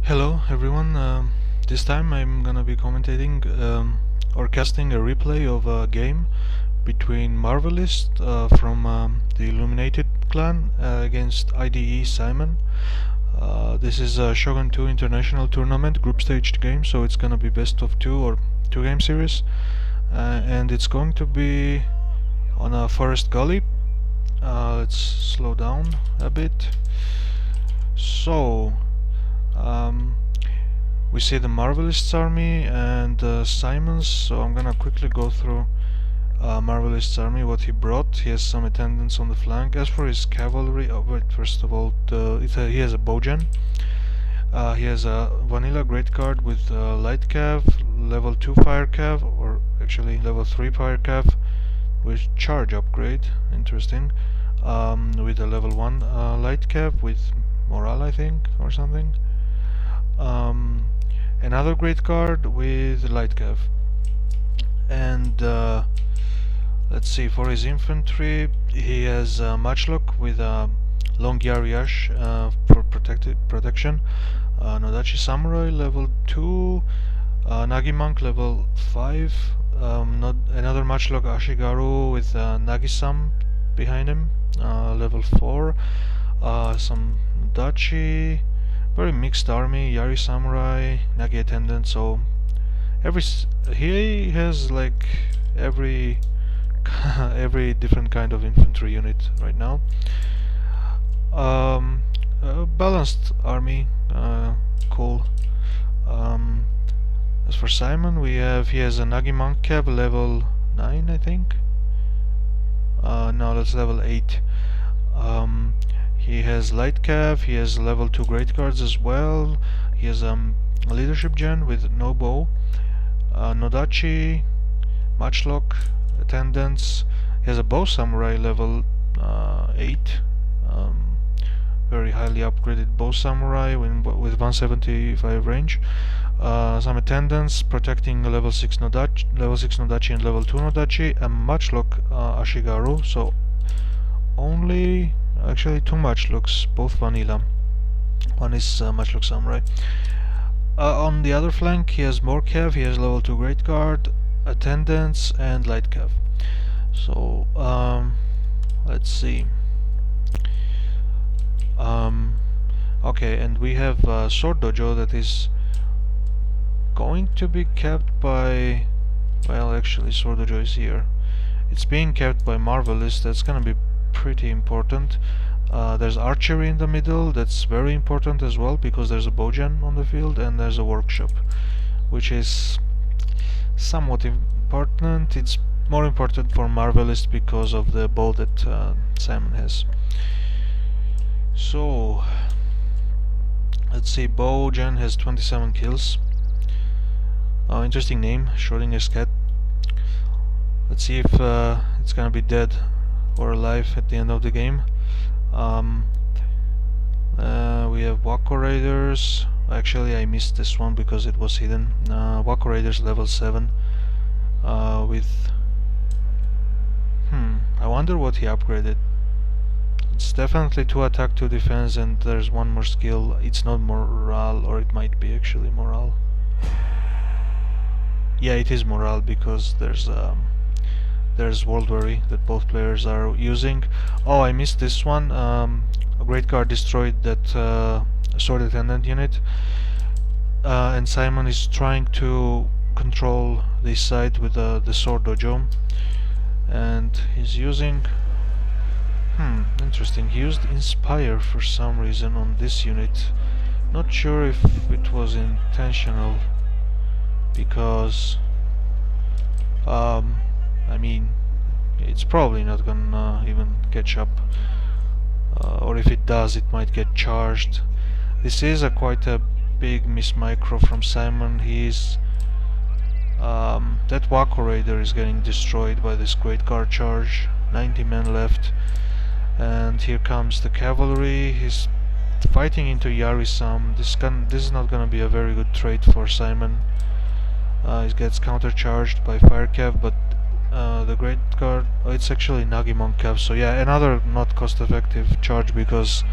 Hello everyone, this time I'm gonna be commentating or casting a replay of a game between Marvelist from the Illuminated clan against IDE-Simon. This is a Shogun 2 international tournament group stage game, so it's gonna be best of two or two game series, and it's going to be on a forest gully. Let's slow down a bit. So we see the Marvelist's army and Simon's, so I'm gonna quickly go through Marvelist's army, what he brought. He has some attendants on the flank. As for his cavalry, first of all, he has a bowgen. He has a vanilla great guard with light cav, level 2 fire cav, or actually level 3 fire cav with charge upgrade, interesting, with a level 1 light cav with morale, I think, or something. Another great guard with light cav, and let's see, for his infantry he has matchlock with long Yariash for protection, Nodachi Samurai level 2, Nagi Monk level 5, another matchlock Ashigaru with Nagisam behind him, level 4, some Nodachi, very mixed army, Yari Samurai, Nagi attendant, so he has like every every different kind of infantry unit right now. A balanced army, cool. As for Simon, he has a Nagi Monk Cav level 9, I think. No, that's level 8. He has light cav, he has level 2 great guards as well. He has a leadership gen with no bow, Nodachi, matchlock, attendants. He has a bow samurai level 8, very highly upgraded bow samurai with 175 range. Some attendants protecting level 6 Nodachi and level 2 Nodachi, and matchlock Ashigaru, so only actually two matchlocks, both vanilla. One is matchlock samurai. On the other flank he has more cav, he has level 2 great guard, attendants and light cav. So let's see. Okay, and we have sword dojo that is going to be kept by, well, actually sword dojo is here. It's being kept by Marvelist. That's gonna be pretty important. There's archery in the middle, that's very important as well, because there's a bowgen on the field, and there's a workshop, which is somewhat important. It's more important for Marvelist because of the bow that Simon has. So let's see, bowgen has 27 kills. Interesting name, Schrodinger's cat. Let's see if it's gonna be dead or alive at the end of the game. We have Wako Raiders. Actually, I missed this one because it was hidden. Wako Raiders level 7 with... I wonder what he upgraded. It's definitely 2 attack, 2 defense, and there's one more skill. It's not morale, or it might be actually morale. Yeah, it is morale, because there's World Weary that both players are using. Oh, I missed this one. A great guard destroyed that sword attendant unit, and Simon is trying to control this side with the sword dojo, and he's using... interesting. He used Inspire for some reason on this unit. Not sure if it was intentional, because I mean, it's probably not gonna even catch up, or if it does, it might get charged. This is quite a big miss micro from Simon. He's that Wako Raider is getting destroyed by this great guard charge. 90 men left, and here comes the cavalry. He's fighting into Yarisam. This is not gonna be a very good trade for Simon. He gets countercharged by fire cav, but the great guard, it's actually Nagi Monk cav, so yeah, another not cost effective charge, because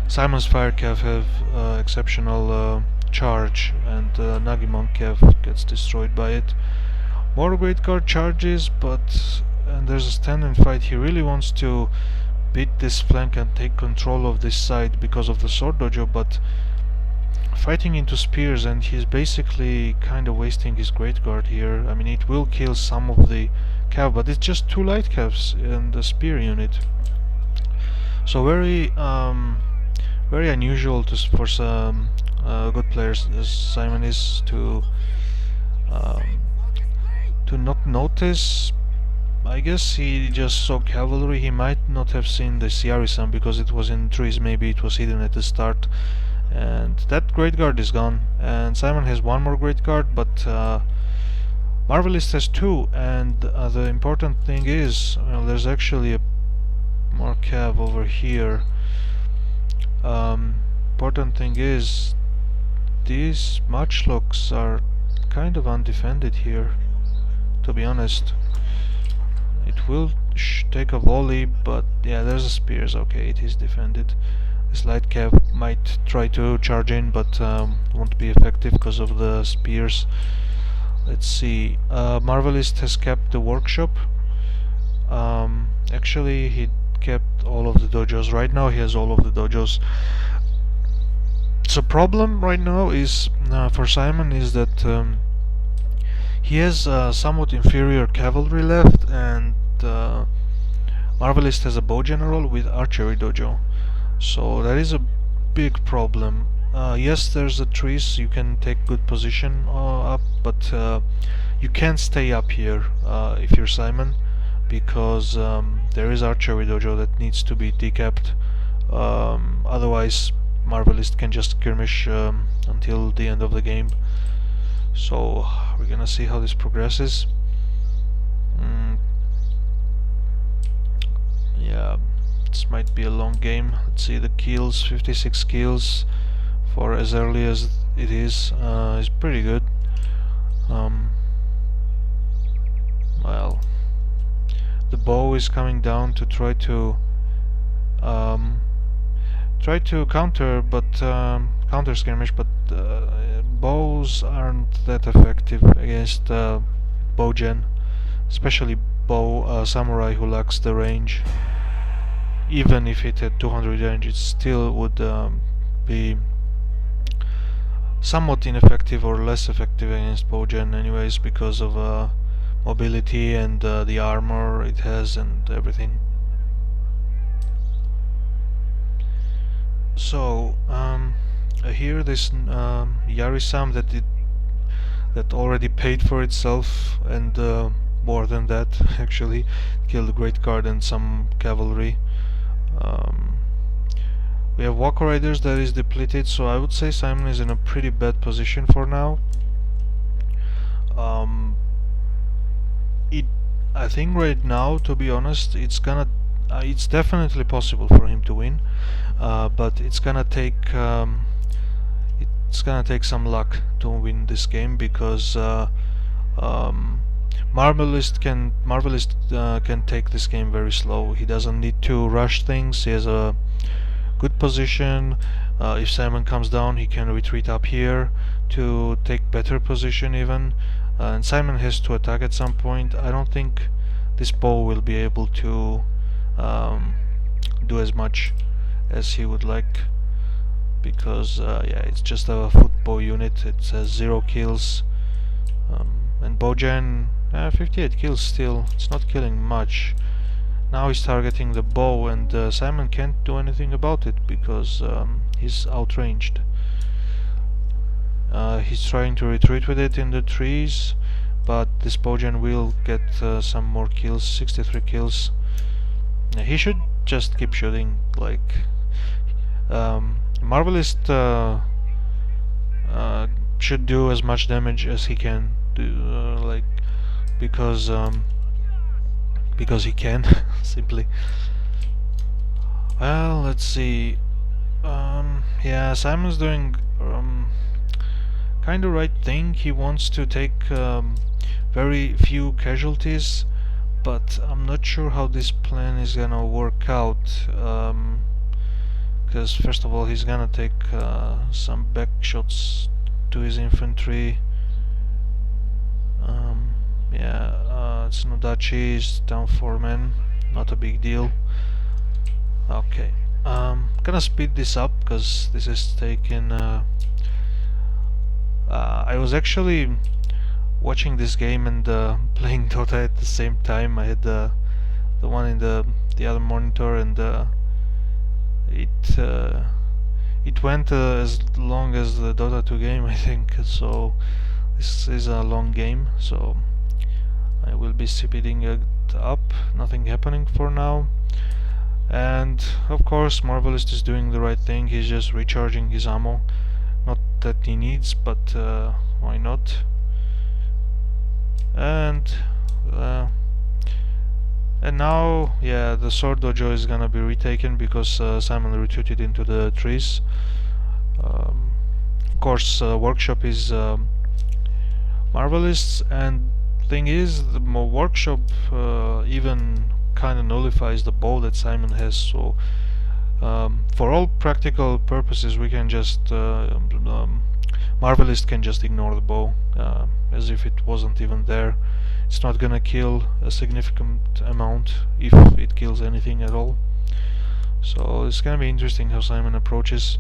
Simon's Fire Cav have exceptional charge, and Nagimonk Cav gets destroyed by it. More Great Guard charges, but and there's a stand-in fight. He really wants to beat this flank and take control of this side because of the sword dojo, but fighting into spears, and he's basically kind of wasting his Great Guard here. I mean, it will kill some of the cav, but it's just 2 light cavs in the spear unit. So very unusual for some good players as Simon is to not notice. I guess he just saw cavalry. He might not have seen the IDE-Simon because it was in trees. Maybe it was hidden at the start. And that Great Guard is gone. And Simon has 1 more Great Guard, but Marvelist has 2. And the important thing is, well, there's actually a more cav over here. Important thing is, these matchlocks are kind of undefended here, to be honest. It will take a volley, but yeah, there's a spears. Okay, it is defended. This light cav might try to charge in, but won't be effective because of the spears. Let's see. Marvelist has kept the workshop. Actually, he kept all of the dojos. Right now, he has all of the dojos. So problem right now is for Simon is that he has somewhat inferior cavalry left, and Marvelist has a bow general with archery dojo. So that is a big problem. Yes, there's the trees, you can take good position up, but you can't stay up here if you're Simon, because there is archery dojo that needs to be decapped. Otherwise, Marvelist can just skirmish until the end of the game. So we're gonna see how this progresses. Yeah, this might be a long game. Let's see the kills. 56 kills for as early as it is pretty good. Well, the bow is coming down to try to counter, but counter skirmish, but bows aren't that effective against bow gen, especially bow samurai who lacks the range. Even if it had 200 range, it still would be somewhat ineffective or less effective against bow gen anyways, because of mobility and the armor it has and everything. So here this IDE-Simon that already paid for itself, and more than that actually, killed a Great Guard and some cavalry. We have Walker Riders that is depleted, so I would say Simon is in a pretty bad position for now. I think right now, to be honest, it's definitely possible for him to win, but it's gonna take some luck to win this game, because Marvelist can take this game very slow. He doesn't need to rush things. He has a good position. If Simon comes down, he can retreat up here to take better position even. And Simon has to attack at some point. I don't think this bow will be able to do as much as he would like, because yeah, it's just a foot bow unit. It says 0 kills, and bowgen 58 kills still. It's not killing much. Now he's targeting the bow, and Simon can't do anything about it because he's outranged. He's trying to retreat with it in the trees, but this bowgen will get some more kills. 63 kills. He should just keep shooting. Like Marvelist should do as much damage as he can do, like because he can simply. Well, let's see. Yeah, Simon's doing kind of right thing. He wants to take very few casualties, but I'm not sure how this plan is gonna work out. because first of all he's gonna take some back shots to his infantry. Yeah, it's Nodachi, it's down 4 men, not a big deal. Okay, gonna speed this up because this is taking I was actually watching this game and playing Dota at the same time. I had the one in the other monitor, and it went as long as the Dota 2 game, I think. So this is a long game, so I will be speeding it up. Nothing happening for now. And of course Marvelist is doing the right thing. He's just recharging his ammo. Not that he needs, but why not? And now, yeah, the sword dojo is gonna be retaken because Simon retreated into the trees. Of course, workshop is Marvelists, and thing is, the workshop even kind of nullifies the bow that Simon has. So for all practical purposes, we can just Marvelist can just ignore the bow as if it wasn't even there. It's not gonna kill a significant amount, if it kills anything at all. So it's gonna be interesting how Simon approaches.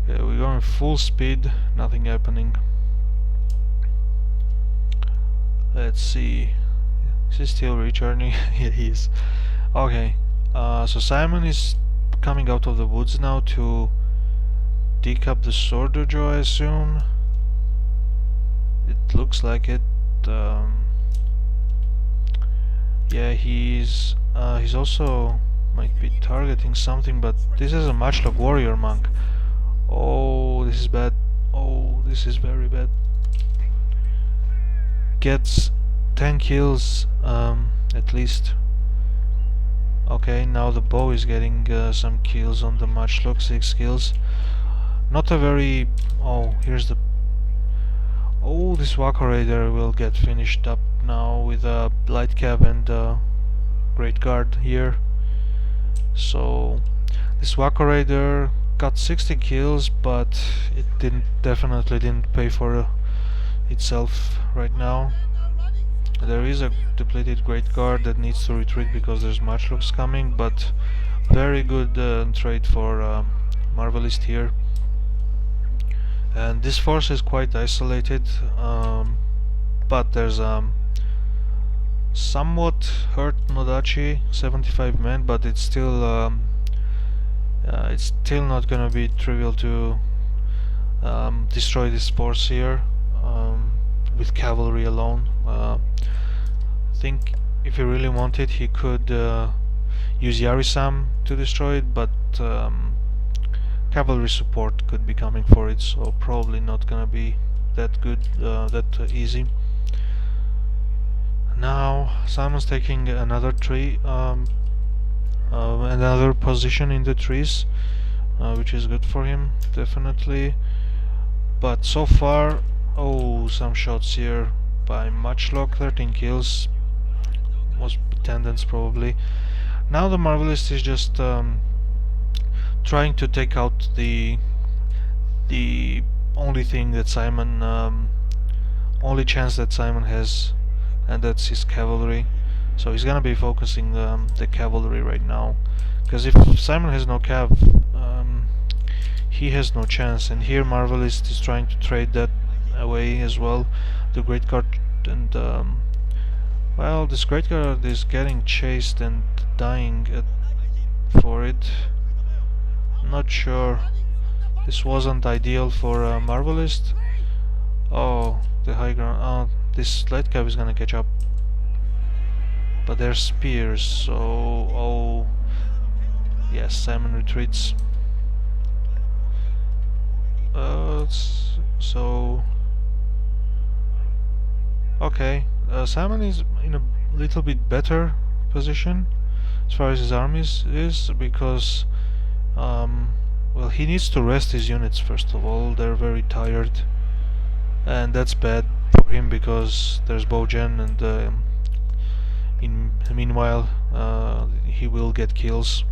We're going full speed, nothing happening. Let's see. Is he still recharging? Yeah, he is. Okay, so Simon is coming out of the woods now to decap the sword dojo, I assume. It looks like it. Yeah, he's also might be targeting something, but this is a matchlock warrior monk. Oh, this is bad. Oh, this is very bad. Gets 10 kills at least. Okay, now the bow is getting some kills on the matchlock, 6 kills. Not a very... oh, here's the... oh, this Waka Raider will get finished up now with a light cab and great guard here. So this Waka Raider got 60 kills, but it definitely didn't pay for itself right now. There is a depleted great guard that needs to retreat because there's matchlocks coming, but very good trade for Marvelist here. And this force is quite isolated, but there's somewhat hurt Nodachi, 75 men, but it's still not gonna be trivial to destroy this force here with cavalry alone. I think if he really wanted, he could use Yarisam to destroy it, but cavalry support could be coming for it, so probably not gonna be that good, that easy. Now Simon's taking another tree, another position in the trees, which is good for him, definitely. But so far, oh, some shots here by Matchlock, 13 kills, was attendance probably. Now the Marvelist is just trying to take out the only thing that Simon, only chance that Simon has, and that's his cavalry. So he's gonna be focusing the cavalry right now, because if Simon has no cav, he has no chance. And here Marvelist is trying to trade that away as well, the great guard, and well, this great guard is getting chased and dying for it. Not sure. This wasn't ideal for Marvelist. Oh, the high ground. This light cab is gonna catch up, but there's spears, so oh yes, Simon retreats. So okay, Simon is in a little bit better position as far as his armies is, because well, he needs to rest his units first of all. They're very tired, and that's bad for him because there's Bojan, and meanwhile he will get kills,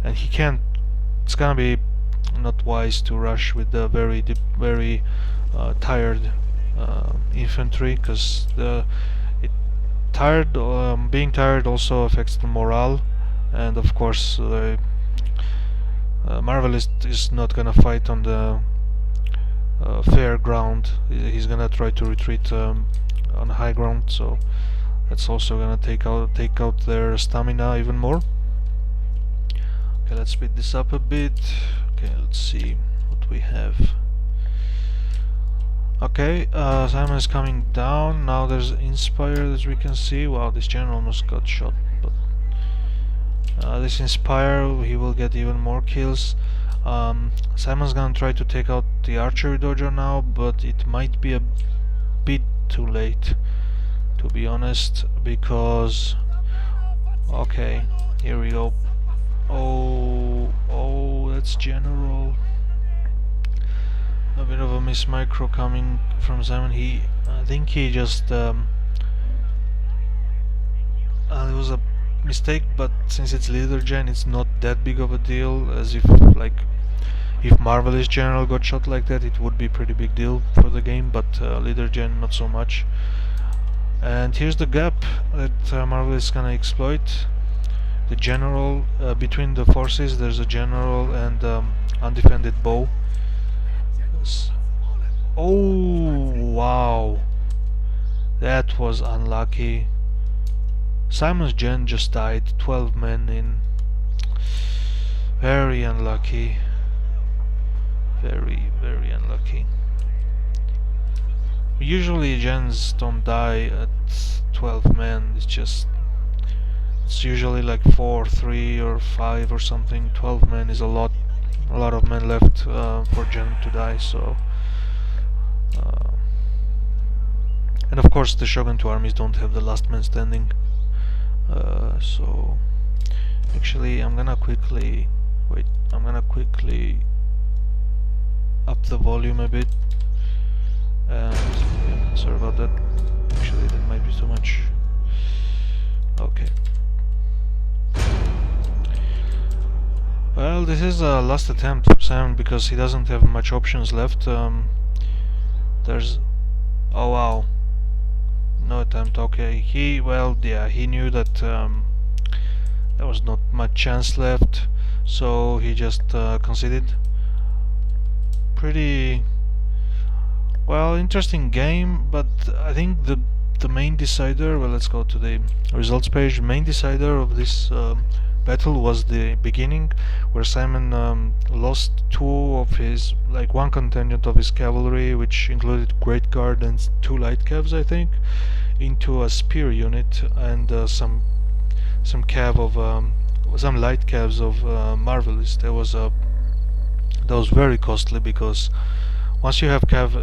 and he can't it's gonna be not wise to rush with the very tired infantry, because being tired also affects the morale, and of course Marvelist is not gonna fight on the fair ground. He's gonna try to retreat on high ground, so that's also gonna take out their stamina even more. Okay, let's speed this up a bit. Okay, let's see what we have. Okay, Simon is coming down. Now there's Inspire, as we can see. Wow, this general almost got shot, but this Inspire, he will get even more kills. Simon's gonna try to take out the archery dojo now, but it might be a bit too late, to be honest, because... Okay, here we go. Oh, that's general. A bit of a miss micro coming from Simon. I think he just it was a mistake, but since it's leader gen, it's not that big of a deal. As if if Marvelist general got shot like that, it would be pretty big deal for the game, but leader gen not so much. And here's the gap that Marvelist is gonna exploit. The general between the forces, there's a general and undefended bow. Oh wow, that was unlucky. Simon's gen just died, 12 men in. Very unlucky. Very unlucky. Usually gens don't die at 12 men, it's usually like 4, 3 or 5 or something. 12 men is a lot of men left for gen to die, so and of course the Shogun 2 armies don't have the last man standing, so actually I'm gonna quickly up the volume a bit, and yeah, sorry about that, actually that might be too much. Okay. Well, this is a last attempt for Sam because he doesn't have much options left. There's... Oh wow. No attempt, okay. He knew that there was not much chance left, so he just conceded. Pretty... well, interesting game, but I think the main decider... Well, let's go to the results page. The main decider of this battle was the beginning, where Simon lost one contingent of his cavalry, which included Great Guard and 2 light cavs, I think, into a spear unit and some light cavs of Marvelist. That was very costly, because once you have cav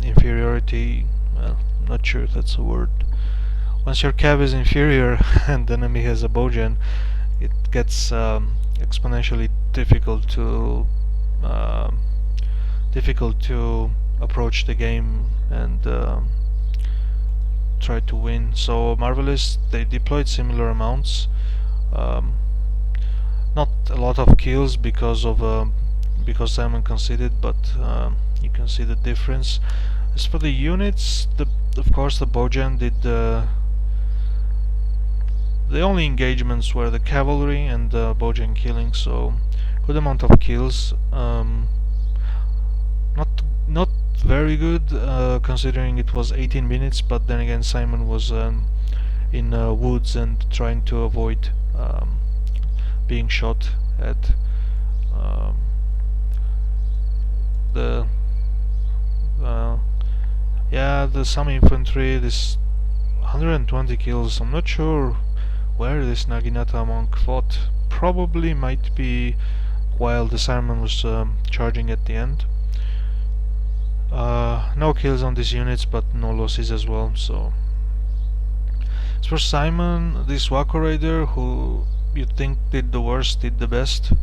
inferiority, well, I'm not sure if that's a word. Once your cav is inferior and the enemy has a bowgen, it gets exponentially difficult to approach the game and try to win. So Marvelist, they deployed similar amounts, not a lot of kills because Simon conceded, but you can see the difference. As for the units, of course the bowgen did the only engagements were the cavalry and bowgen killing, so good amount of kills. Not very good considering it was 18 minutes, but then again Simon was in woods and trying to avoid being shot at. The some infantry, this 120 kills. I'm not sure where this Naginata monk fought. Probably might be while the Simon was charging at the end. No kills on these units, but no losses as well. So as for Simon, this Wako Raider, who you'd think did the worst, did the best.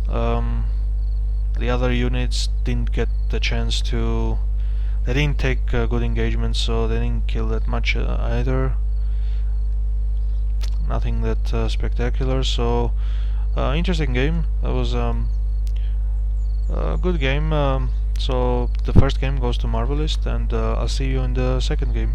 The other units didn't get the chance to... They didn't take good engagement, so they didn't kill that much either. Nothing that spectacular, so interesting game. That was Good game. So the first game goes to Marvelist, and I'll see you in the second game.